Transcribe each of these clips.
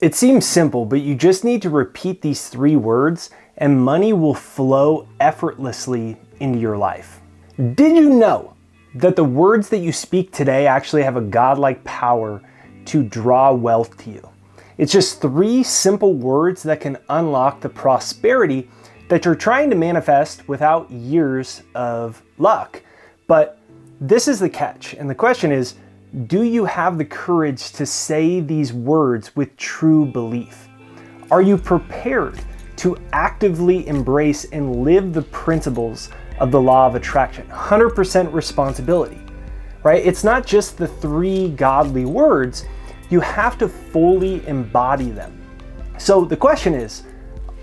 It seems simple, but you just need to repeat these 3 words and money will flow effortlessly into your life. Did you know that the words that you speak today actually have a godlike power to draw wealth to you? It's just 3 simple words that can unlock the prosperity that you're trying to manifest without years of luck. But this is the catch, and the question is, do you have the courage to say these words with true belief? Are you prepared to actively embrace and live the principles of the law of attraction? 100% responsibility, right? It's not just the 3 godly words, you have to fully embody them. So the question is,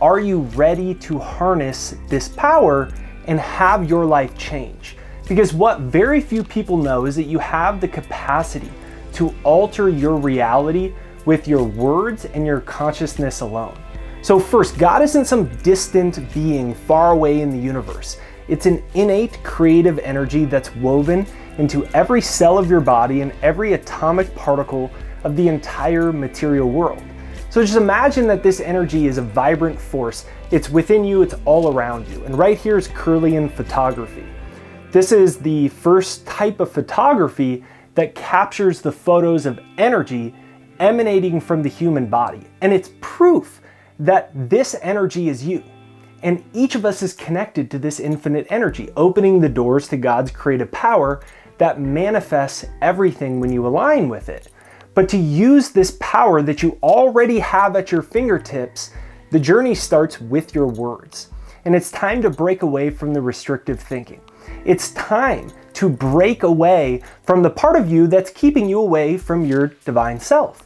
are you ready to harness this power and have your life change? Because what very few people know is that you have the capacity to alter your reality with your words and your consciousness alone. So first, God isn't some distant being far away in the universe. It's an innate creative energy that's woven into every cell of your body and every atomic particle of the entire material world. So just imagine that this energy is a vibrant force. It's within you, it's all around you. And right here is Kirlian photography. This is the first type of photography that captures the photos of energy emanating from the human body. And it's proof that this energy is you. And each of us is connected to this infinite energy, opening the doors to God's creative power that manifests everything when you align with it. But to use this power that you already have at your fingertips, the journey starts with your words. And it's time to break away from the restrictive thinking. It's time to break away from the part of you that's keeping you away from your divine self.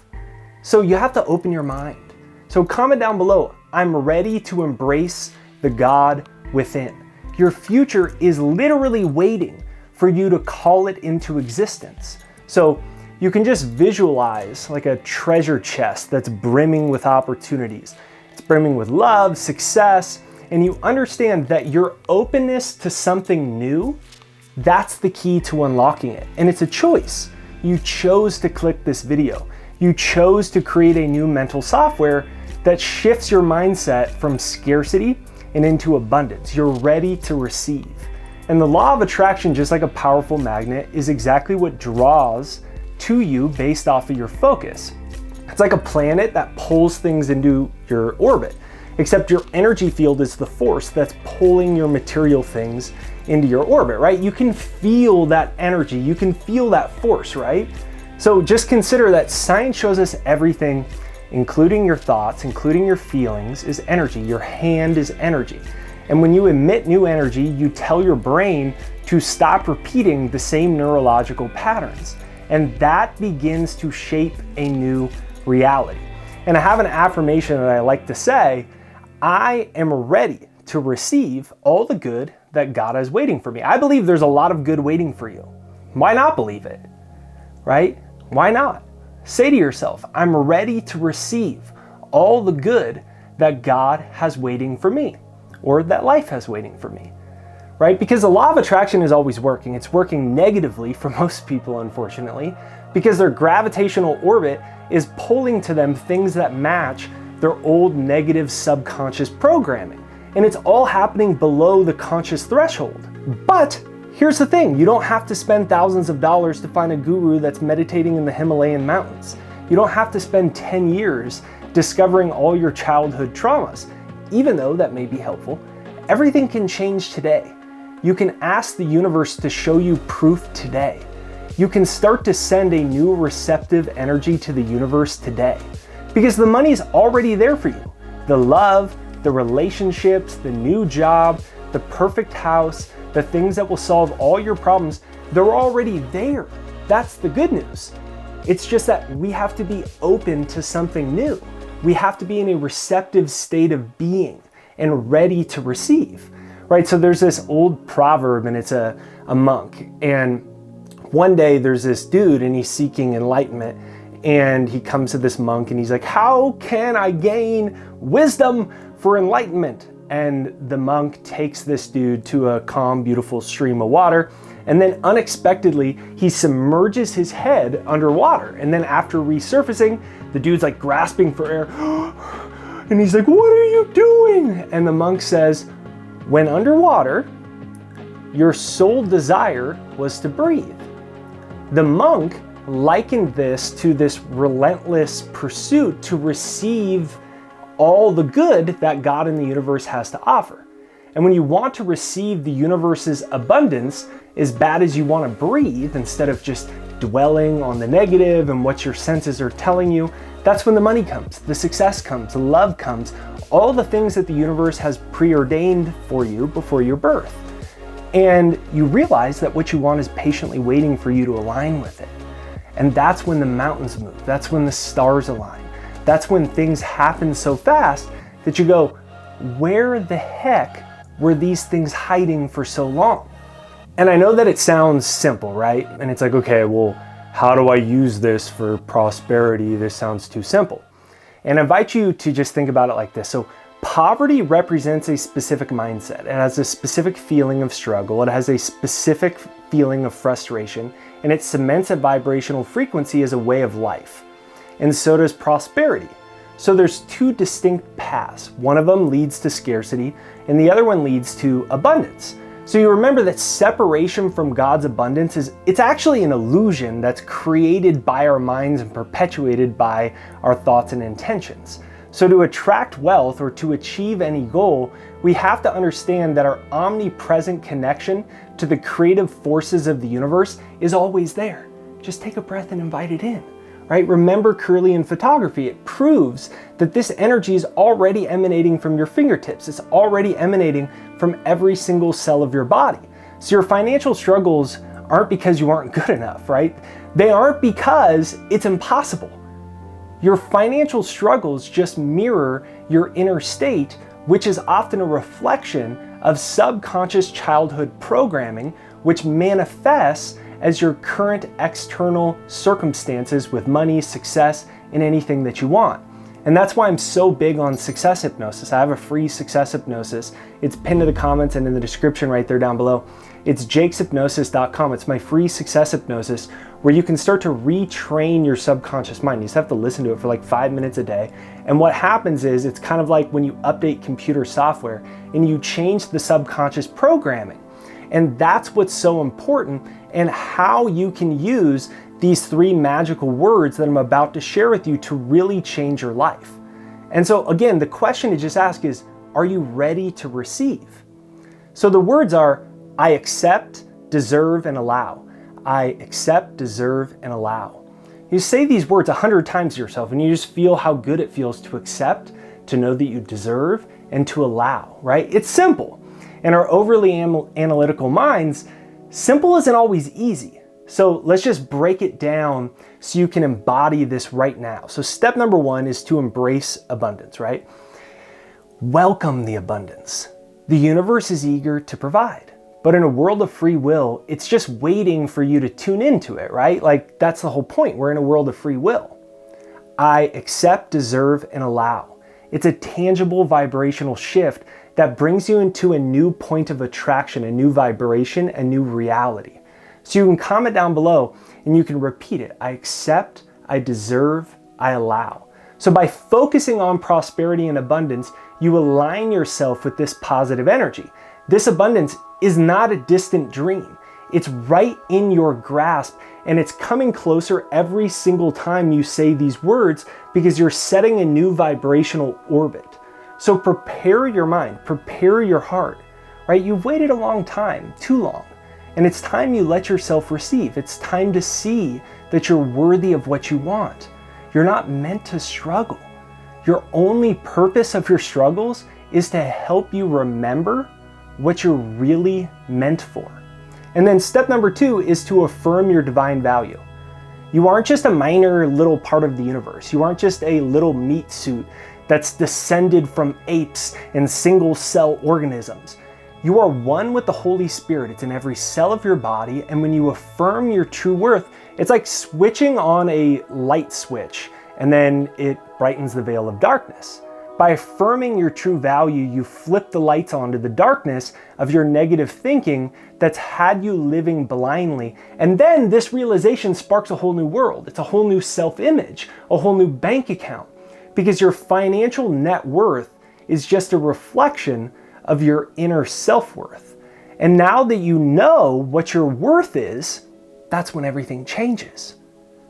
So you have to open your mind. So comment down below, I'm ready to embrace the God within. Your future is literally waiting for you to call it into existence. So you can just visualize like a treasure chest that's brimming with opportunities. It's brimming with love, success, and you understand that your openness to something new, that's the key to unlocking it. And it's a choice. You chose to click this video. You chose to create a new mental software that shifts your mindset from scarcity and into abundance. You're ready to receive. And the law of attraction, just like a powerful magnet, is exactly what draws to you based off of your focus. It's like a planet that pulls things into your orbit, except your energy field is the force that's pulling your material things into your orbit, right? You can feel that energy, you can feel that force, right? So just consider that science shows us everything, including your thoughts, including your feelings, is energy. Your hand is energy. And when you emit new energy, you tell your brain to stop repeating the same neurological patterns. And that begins to shape a new reality. And I have an affirmation that I like to say, I am ready to receive all the good that God is waiting for me. I believe there's a lot of good waiting for you. Why not believe it, right? Why not? Say to yourself, I'm ready to receive all the good that God has waiting for me, or that life has waiting for me, right? Because the law of attraction is always working. It's working negatively for most people, unfortunately, because their gravitational orbit is pulling to them things that match their old negative subconscious programming. And it's all happening below the conscious threshold. But here's the thing, you don't have to spend thousands of dollars to find a guru that's meditating in the Himalayan mountains. You don't have to spend 10 years discovering all your childhood traumas, even though that may be helpful. Everything can change today. You can ask the universe to show you proof today. You can start to send a new receptive energy to the universe today. Because the money's already there for you. The love, the relationships, the new job, the perfect house, the things that will solve all your problems, they're already there. That's the good news. It's just that we have to be open to something new. We have to be in a receptive state of being and ready to receive, right? So there's this old proverb and it's a monk. And one day there's this dude and he's seeking enlightenment. And he comes to this monk and he's like, how can I gain wisdom for enlightenment? And the monk takes this dude to a calm, beautiful stream of water. And then unexpectedly, he submerges his head underwater. And then after resurfacing, the dude's like grasping for air. And he's like, what are you doing? And the monk says, when underwater, your sole desire was to breathe. The monk likened this to this relentless pursuit to receive all the good that God in the universe has to offer. And when you want to receive the universe's abundance, as bad as you want to breathe, instead of just dwelling on the negative and what your senses are telling you, that's when the money comes, the success comes, the love comes, all the things that the universe has preordained for you before your birth. And you realize that what you want is patiently waiting for you to align with it. And that's when the mountains move. That's when the stars align. That's when things happen so fast that you go, where the heck were these things hiding for so long? And I know that it sounds simple, right? And it's like, okay, well, how do I use this for prosperity? This sounds too simple. And I invite you to just think about it like this. So poverty represents a specific mindset. It has a specific feeling of struggle. It has a specific feeling of frustration, and it cements a vibrational frequency as a way of life. And so does prosperity. So there's two distinct paths. One of them leads to scarcity, and the other one leads to abundance. So you remember that separation from God's abundance it's actually an illusion that's created by our minds and perpetuated by our thoughts and intentions. So to attract wealth or to achieve any goal, we have to understand that our omnipresent connection to the creative forces of the universe is always there. Just take a breath and invite it in. Right? Remember Kirlian photography. It proves that this energy is already emanating from your fingertips. It's already emanating from every single cell of your body. So your financial struggles aren't because you aren't good enough, right? They aren't because it's impossible. Your financial struggles just mirror your inner state, which is often a reflection of subconscious childhood programming, which manifests as your current external circumstances with money, success, and anything that you want. And that's why I'm so big on success hypnosis. I have a free success hypnosis. It's pinned to the comments and in the description right there down below. It's jakeshypnosis.com. It's my free success hypnosis where you can start to retrain your subconscious mind. You just have to listen to it for like 5 minutes a day. And what happens is it's kind of like when you update computer software and you change the subconscious programming. And that's what's so important, and how you can use these 3 magical words that I'm about to share with you to really change your life. And so again, the question to just ask is, are you ready to receive? So the words are, I accept, deserve, and allow. I accept, deserve, and allow. You say these words 100 times to yourself and you just feel how good it feels to accept, to know that you deserve, and to allow, right? It's simple. In our overly analytical minds, simple isn't always easy. So let's just break it down so you can embody this right now. So step number 1 is to embrace abundance, right? Welcome the abundance. The universe is eager to provide. But in a world of free will, it's just waiting for you to tune into it, right? Like that's the whole point. We're in a world of free will. I accept, deserve, and allow. It's a tangible vibrational shift that brings you into a new point of attraction, a new vibration, a new reality. So you can comment down below and you can repeat it. I accept, I deserve, I allow. So by focusing on prosperity and abundance, you align yourself with this positive energy. This abundance is not a distant dream. It's right in your grasp, and it's coming closer every single time you say these words because you're setting a new vibrational orbit. So prepare your mind, prepare your heart, right? You've waited a long time, too long, and it's time you let yourself receive. It's time to see that you're worthy of what you want. You're not meant to struggle. Your only purpose of your struggles is to help you remember what you're really meant for. And then step number 2 is to affirm your divine value. You aren't just a minor little part of the universe. You aren't just a little meat suit that's descended from apes and single cell organisms. You are one with the Holy Spirit. It's in every cell of your body. And when you affirm your true worth, it's like switching on a light switch and then it brightens the veil of darkness. By affirming your true value, you flip the lights onto the darkness of your negative thinking that's had you living blindly. And then this realization sparks a whole new world. It's a whole new self-image, a whole new bank account, because your financial net worth is just a reflection of your inner self-worth. And now that you know what your worth is, that's when everything changes.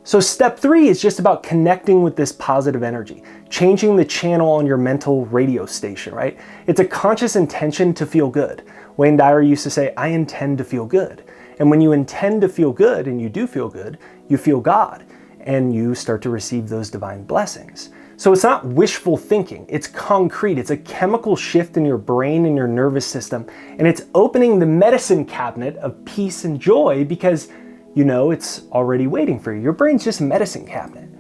So step 3 is just about connecting with this positive energy, changing the channel on your mental radio station, right? It's a conscious intention to feel good. Wayne Dyer used to say, I intend to feel good. And when you intend to feel good and you do feel good, you feel God and you start to receive those divine blessings. So it's not wishful thinking, it's concrete. It's a chemical shift in your brain and your nervous system. And it's opening the medicine cabinet of peace and joy because you know it's already waiting for you. Your brain's just a medicine cabinet.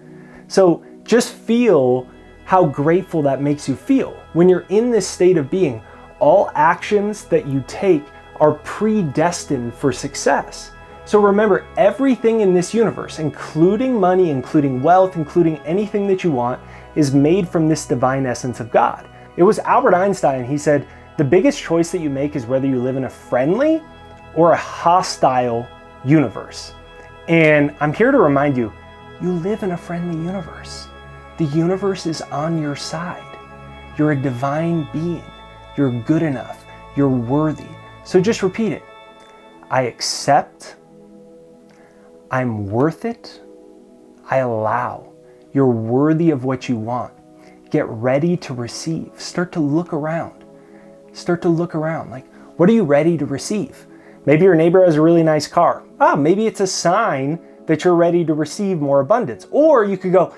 So just feel how grateful that makes you feel. When you're in this state of being, all actions that you take are predestined for success. So remember, everything in this universe, including money, including wealth, including anything that you want, is made from this divine essence of God. It was Albert Einstein, he said, the biggest choice that you make is whether you live in a friendly or a hostile universe. And I'm here to remind you, you live in a friendly universe. The universe is on your side. You're a divine being. You're good enough. You're worthy. So just repeat it. I accept. I'm worth it. I allow. You're worthy of what you want. Get ready to receive. Start to look around. Start to look around. Like, what are you ready to receive? Maybe your neighbor has a really nice car. Maybe it's a sign that you're ready to receive more abundance. Or you could go,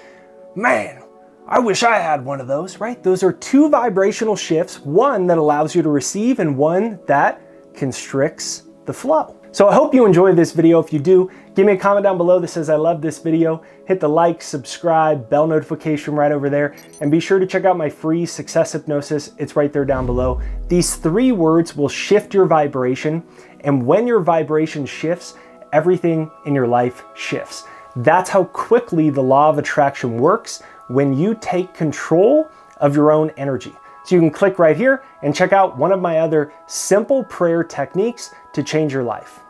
man, I wish I had one of those, right? Those are 2 vibrational shifts, one that allows you to receive and one that constricts the flow. So I hope you enjoyed this video. If you do, give me a comment down below that says I love this video. Hit the like, subscribe, bell notification right over there, and be sure to check out my free success hypnosis. It's right there down below. These 3 words will shift your vibration, and when your vibration shifts, everything in your life shifts. That's how quickly the law of attraction works when you take control of your own energy. So you can click right here and check out one of my other simple prayer techniques to change your life.